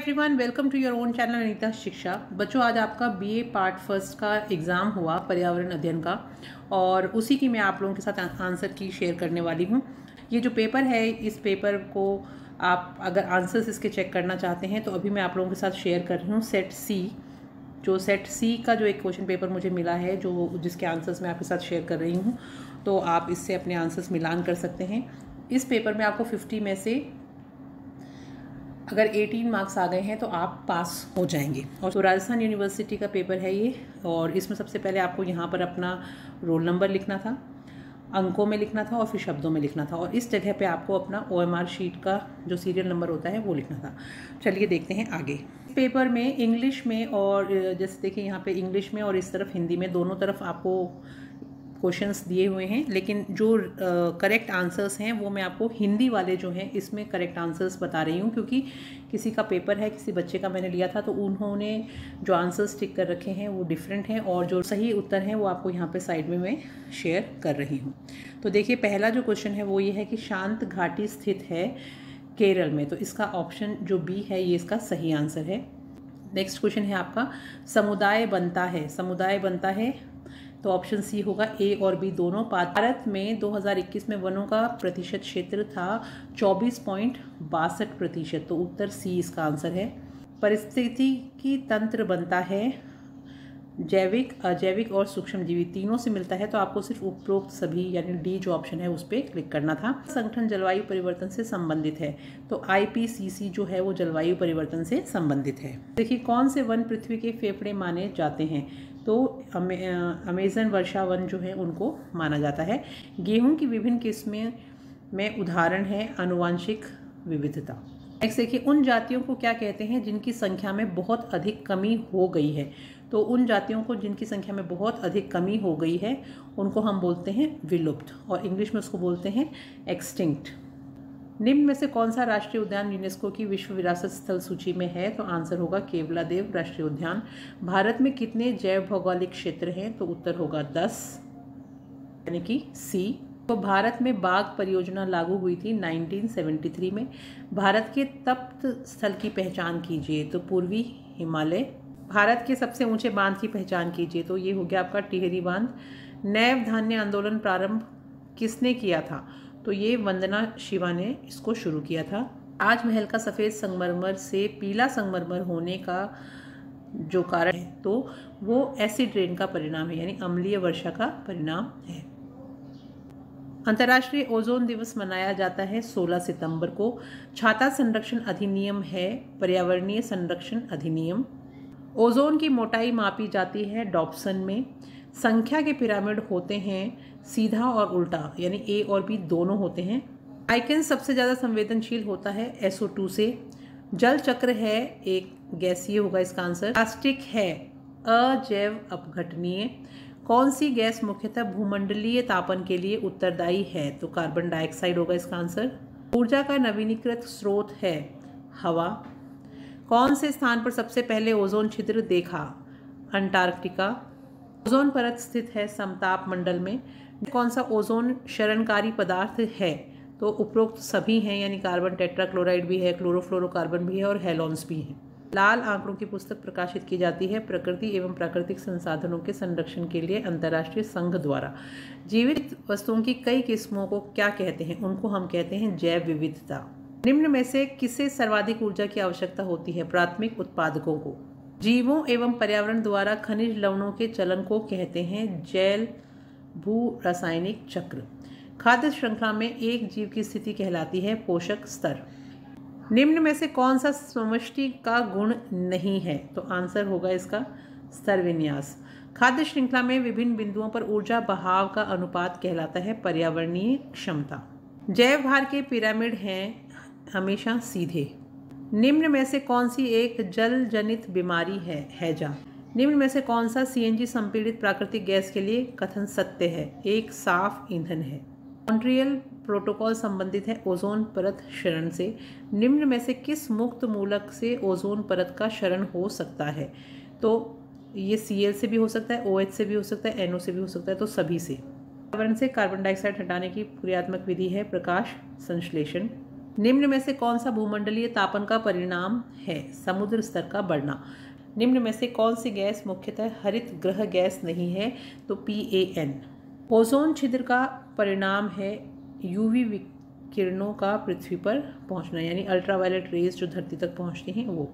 Everyone, welcome to your own channel Anita Shiksha. बच्चों, आज आपका बीए पार्ट फर्स्ट का एग्ज़ाम हुआ पर्यावरण अध्ययन का, और उसी की मैं आप लोगों के साथ आंसर की शेयर करने वाली हूँ। ये जो पेपर है, इस पेपर को आप अगर आंसर्स इसके चेक करना चाहते हैं तो अभी मैं आप लोगों के साथ शेयर कर रही हूँ सेट सी का जो एक क्वेश्चन पेपर मुझे मिला है, जो जिसके आंसर्स मैं आपके साथ शेयर कर रही हूँ। तो आप इससे अपने आंसर्स मिलान कर सकते हैं। इस पेपर में आपको 50 में से अगर 18 मार्क्स आ गए हैं तो आप पास हो जाएंगे। और तो राजस्थान यूनिवर्सिटी का पेपर है ये, और इसमें सबसे पहले आपको यहाँ पर अपना रोल नंबर लिखना था, अंकों में लिखना था और फिर शब्दों में लिखना था, और इस जगह पे आपको अपना OMR शीट का जो सीरियल नंबर होता है वो लिखना था। चलिए देखते हैं आगे। पेपर में इंग्लिश में, और जैसे देखिए यहाँ पे इंग्लिश में और इस तरफ हिंदी में, दोनों तरफ आपको क्वेश्चंस दिए हुए हैं, लेकिन जो करेक्ट आंसर्स हैं वो मैं आपको हिंदी वाले जो हैं इसमें करेक्ट आंसर्स बता रही हूँ, क्योंकि किसी का पेपर है, किसी बच्चे का मैंने लिया था, तो उन्होंने जो आंसर्स टिक कर रखे हैं वो डिफरेंट हैं, और जो सही उत्तर हैं वो आपको यहाँ पे साइड में मैं शेयर कर रही हूँ। तो देखिए, पहला जो क्वेश्चन है वो ये है कि शांत घाटी स्थित है केरल में, तो इसका ऑप्शन जो बी है ये इसका सही आंसर है। नेक्स्ट क्वेश्चन है आपका, समुदाय बनता है, तो ऑप्शन सी होगा। ए और बी दोनों। भारत में 2021 में वनों का प्रतिशत क्षेत्र था 24.62%, तो उत्तर सी इसका आंसर है। पारिस्थितिकी तंत्र बनता है जैविक, अजैविक और सूक्ष्मजीवी, तीनों से मिलता है, तो आपको सिर्फ उपरोक्त सभी यानी डी जो ऑप्शन है उस पर क्लिक करना था। संगठन जलवायु परिवर्तन से संबंधित है, तो IPCC जो है वो जलवायु परिवर्तन से संबंधित है। देखिए, कौन से वन पृथ्वी के फेफड़े माने जाते हैं, तो अमेजन वर्षा वन जो है उनको माना जाता है। गेहूं की विभिन्न किस्में में उदाहरण है आनुवांशिक विविधता। नेक्स्ट देखिए, उन जातियों को क्या कहते हैं जिनकी संख्या में बहुत अधिक कमी हो गई है, तो उन जातियों को जिनकी संख्या में बहुत अधिक कमी हो गई है उनको हम बोलते हैं विलुप्त, और इंग्लिश में उसको बोलते हैं एक्सटिंक्ट। निम्न में से कौन सा राष्ट्रीय उद्यान यूनेस्को की विश्व विरासत स्थल सूची में है, तो आंसर होगा केवलादेव राष्ट्रीय उद्यान। भारत में कितने जैव भौगोलिक क्षेत्र हैं, तो उत्तर होगा 10 यानी कि सी। तो भारत में बाघ परियोजना लागू हुई थी 1973 में। भारत के तप्त स्थल की पहचान कीजिए, तो पूर्वी हिमालय। भारत के सबसे ऊंचे बांध की पहचान कीजिए, तो ये हो गया आपका टिहरी बांध। नैव धान्य आंदोलन प्रारंभ किसने किया था, तो ये वंदना शिवा ने इसको शुरू किया था। ताजमहल का सफ़ेद संगमरमर से पीला संगमरमर होने का जो कारण है, तो वो एसिड रेन का परिणाम है, यानी अम्लीय वर्षा का परिणाम है। अंतर्राष्ट्रीय ओजोन दिवस मनाया जाता है 16 सितंबर को। छाता संरक्षण अधिनियम है पर्यावरणीय संरक्षण अधिनियम। ओजोन की मोटाई मापी जाती है डॉप्सन में। संख्या के पिरामिड होते हैं सीधा और उल्टा, यानी ए और बी दोनों होते हैं। आइकन सबसे ज़्यादा संवेदनशील होता है SO2 से। जल चक्र है एक गैसीय, होगा इसका आंसर। प्लास्टिक है अजैव अपघटनीय। कौन सी गैस मुख्यतः भूमंडलीय तापन के लिए उत्तरदायी है, तो कार्बन डाइऑक्साइड होगा इसका आंसर। ऊर्जा का नवीनीकृत स्रोत है हवा। कौन से स्थान पर सबसे पहले ओजोन छिद्र देखा, अंटार्कटिका। ओजोन परत स्थित है समताप मंडल में। कौन सा ओजोन क्षरणकारी पदार्थ है, तो उपरोक्त सभी हैं, यानी कार्बन टेट्राक्लोराइड भी है, क्लोरोफ्लोरोकार्बन भी है और हेलोन्स भी हैं। लाल आंकड़ों की पुस्तक प्रकाशित की जाती है प्रकृति एवं प्राकृतिक संसाधनों के संरक्षण के लिए अंतर्राष्ट्रीय संघ द्वारा। जीवित वस्तुओं की कई किस्मों को क्या कहते हैं, उनको हम कहते हैं जैव विविधता। निम्न में से किसे सर्वाधिक ऊर्जा की आवश्यकता होती है, प्राथमिक उत्पादकों को। जीवों एवं पर्यावरण द्वारा खनिज लवणों के चलन को कहते हैं जैव भू रासायनिक चक्र। खाद्य श्रृंखला में एक जीव की स्थिति कहलाती है पोषक स्तर। निम्न में से कौन सा समष्टि का गुण नहीं है, तो आंसर होगा इसका स्तर विन्यास। खाद्य श्रृंखला में विभिन्न बिंदुओं पर ऊर्जा बहाव का अनुपात कहलाता है पर्यावरणीय क्षमता। जैव भार के पिरामिड हैं हमेशा सीधे। निम्न में से कौन सी एक जल जनित बीमारी है, हैजा। निम्न में से कौन सा CNG संपीड़ित प्राकृतिक गैस के लिए कथन सत्य है, एक साफ ईंधन है। मॉन्ट्रियल प्रोटोकॉल संबंधित है ओजोन परत क्षरण से। निम्न में से किस मुक्त मूलक से ओजोन परत का क्षरण हो सकता है, तो ये Cl से भी हो सकता है, OH से भी हो सकता है, NO से भी हो सकता है, तो सभी से। पर्यावरण से कार्बन डाइऑक्साइड हटाने की क्रियात्मक विधि है प्रकाश संश्लेषण। निम्न में से कौन सा भूमंडलीय तापन का परिणाम है? समुद्र स्तर का बढ़ना। निम्न में से कौन सी गैस मुख्यतः हरित गृह गैस नहीं है? तो PAN। ओजोन छिद्र का परिणाम है यूवी किरणों का पृथ्वी पर पहुंचना, यानी अल्ट्रावायलेट रेज जो धरती तक पहुंचती हैं वो।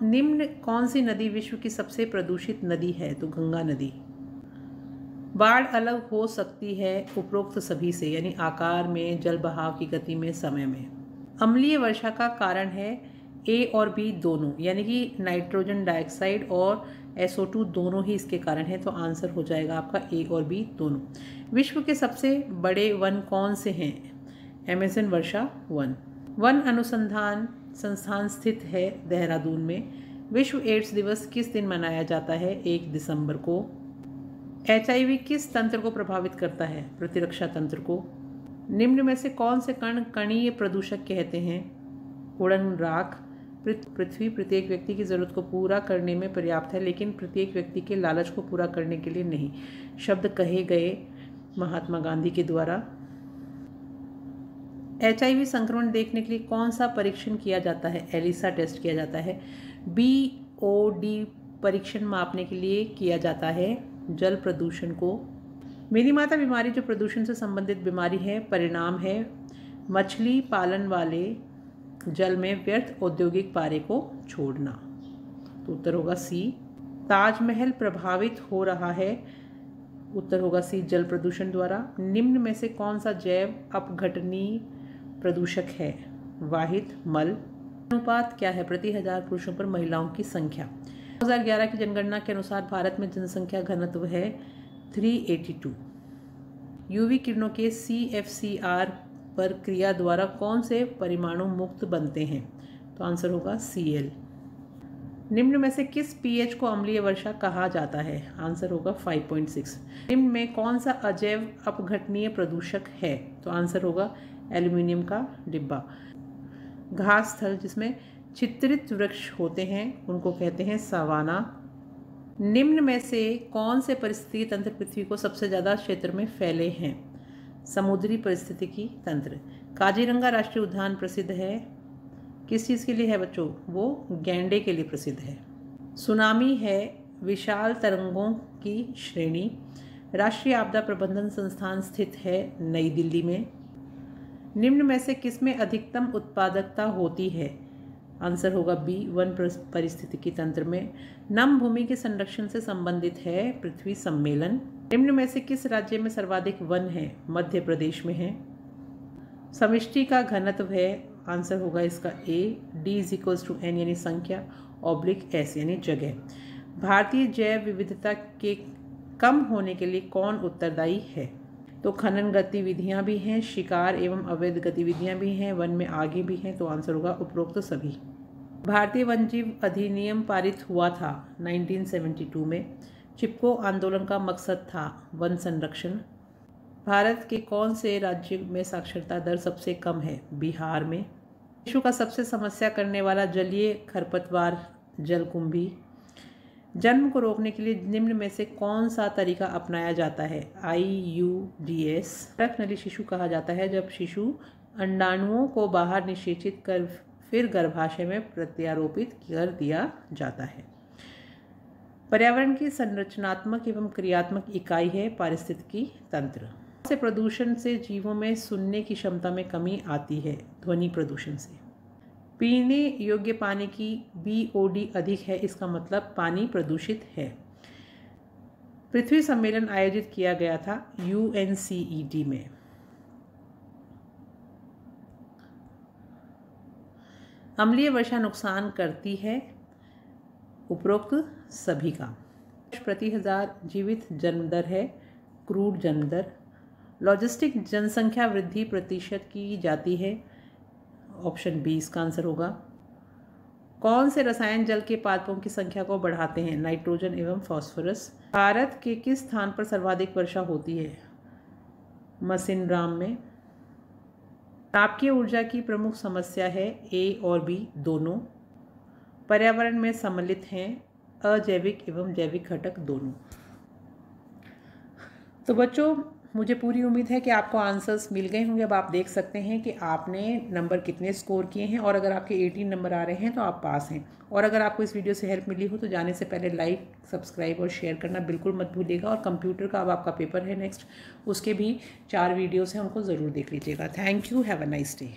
निम्न कौन सी नदी विश्व की सबसे प्रदूषित नदी है? तो गंगा नदी। बाढ़ अलग हो सकती है उपरोक्त सभी से, यानी आकार में, जल बहाव की गति में, समय में। अम्लीय वर्षा का कारण है A और B दोनों, यानी कि नाइट्रोजन डाइऑक्साइड और SO2 दोनों ही इसके कारण है। तो आंसर हो जाएगा आपका A और B दोनों। विश्व के सबसे बड़े वन कौन से हैं? अमेज़न वर्षा वन। वन अनुसंधान संस्थान स्थित है देहरादून में। विश्व एड्स दिवस किस दिन मनाया जाता है? 1 दिसंबर को। HIV किस तंत्र को प्रभावित करता है? प्रतिरक्षा तंत्र को। निम्न में से कौन से कण कणीय प्रदूषक कहते हैं? उड़न राख। पृथ्वी प्रत्येक व्यक्ति की ज़रूरत को पूरा करने में पर्याप्त है, लेकिन प्रत्येक व्यक्ति के लालच को पूरा करने के लिए नहीं। शब्द कहे गए महात्मा गांधी के द्वारा। HIV संक्रमण देखने के लिए कौन सा परीक्षण किया जाता है? एलिसा टेस्ट किया जाता है। BOD परीक्षण मापने के लिए किया जाता है जल प्रदूषण को। मेरीमाता बीमारी जो प्रदूषण से संबंधित बीमारी है, परिणाम है मछली पालन वाले जल में व्यर्थ औद्योगिक पारे को छोड़ना। तो उत्तर होगा C। ताजमहल प्रभावित हो रहा है, उत्तर होगा C, जल प्रदूषण द्वारा। निम्न में से कौन सा जैव अपघटनीय प्रदूषक है? वाहित मल। अनुपात क्या है प्रति 1000 पुरुषों पर महिलाओं की संख्या? 2011 की जनगणना के अनुसार भारत में जनसंख्या घनत्व है 382। यूवी किरणों के CFCR पर क्रिया द्वारा कौन से परमाणु मुक्त बनते हैं? तो आंसर होगा Cl। निम्न में से किस pH को अम्लीय वर्षा कहा जाता है? आंसर होगा 5.6। निम्न में कौन सा अजैव अपघटनीय प्रदूषक है? तो आंसर होगा एल्यूमिनियम का डिब्बा। घास स्थल जिसमें चित्रित वृक्ष होते हैं उनको कहते हैं सवाना। निम्न में से कौन से परिस्थितिकी तंत्र पृथ्वी को सबसे ज़्यादा क्षेत्र में फैले हैं? समुद्री परिस्थितिकी तंत्र। काजीरंगा राष्ट्रीय उद्यान प्रसिद्ध है किस चीज़ के लिए है बच्चों? वो गैंडे के लिए प्रसिद्ध है। सुनामी है विशाल तरंगों की श्रेणी। राष्ट्रीय आपदा प्रबंधन संस्थान स्थित है नई दिल्ली में। निम्न में से किसमें अधिकतम उत्पादकता होती है? आंसर होगा B, वन परिस्थितिकी तंत्र में। नम भूमि के संरक्षण से संबंधित है पृथ्वी सम्मेलन। निम्न में से किस राज्य में सर्वाधिक वन है? मध्य प्रदेश में है। समष्टि का घनत्व है, आंसर होगा इसका A, D=N यानी संख्या, /S यानी जगह। भारतीय जैव विविधता के कम होने के लिए कौन उत्तरदायी है? तो खनन गतिविधियां भी हैं, शिकार एवं अवैध गतिविधियां भी हैं, वन में आगे भी हैं। तो आंसर होगा उपरोक्त सभी। भारतीय वन्यजीव अधिनियम पारित हुआ था 1972 में। चिपको आंदोलन का मकसद था वन संरक्षण। भारत के कौन से राज्य में साक्षरता दर सबसे कम है? बिहार में। विश्व का सबसे समस्या करने वाला जलीय खरपतवार जलकुंभी। जन्म को रोकने के लिए निम्न में से कौन सा तरीका अपनाया जाता है? IUDS। नली शिशु कहा जाता है जब शिशु अंडाणुओं को बाहर निषेचित कर फिर गर्भाशय में प्रत्यारोपित कर दिया जाता है। पर्यावरण की संरचनात्मक एवं क्रियात्मक इकाई है पारिस्थितिकी तंत्र। से प्रदूषण से जीवों में सुनने की क्षमता में कमी आती है? ध्वनि प्रदूषण से। पीने योग्य पानी की BOD अधिक है, इसका मतलब पानी प्रदूषित है। पृथ्वी सम्मेलन आयोजित किया गया था UNCED में। अम्लीय वर्षा नुकसान करती है? उपरोक्त सभी का। प्रति 1000 जीवित जन्म दर है क्रूड जन्म दर। लॉजिस्टिक जनसंख्या वृद्धि प्रतिशत की जाती है? ऑप्शन B इसका आंसर होगा। कौन से रसायन जल के पादपों की संख्या को बढ़ाते हैं? नाइट्रोजन एवं फास्फोरस। भारत के किस स्थान पर सर्वाधिक वर्षा होती है? मसिनराम में। तापीय ऊर्जा की प्रमुख समस्या है? A और B दोनों। पर्यावरण में सम्मिलित हैं अजैविक एवं जैविक घटक दोनों। तो बच्चों मुझे पूरी उम्मीद है कि आपको आंसर्स मिल गए होंगे। अब आप देख सकते हैं कि आपने नंबर कितने स्कोर किए हैं, और अगर आपके 18 नंबर आ रहे हैं तो आप पास हैं। और अगर आपको इस वीडियो से हेल्प मिली हो तो जाने से पहले लाइक, सब्सक्राइब और शेयर करना बिल्कुल मत भूलिएगा। और कंप्यूटर का अब आपका पेपर है नेक्स्ट, उसके भी 4 वीडियोज़ हैं, उनको ज़रूर देख लीजिएगा। Thank you, have a nice day.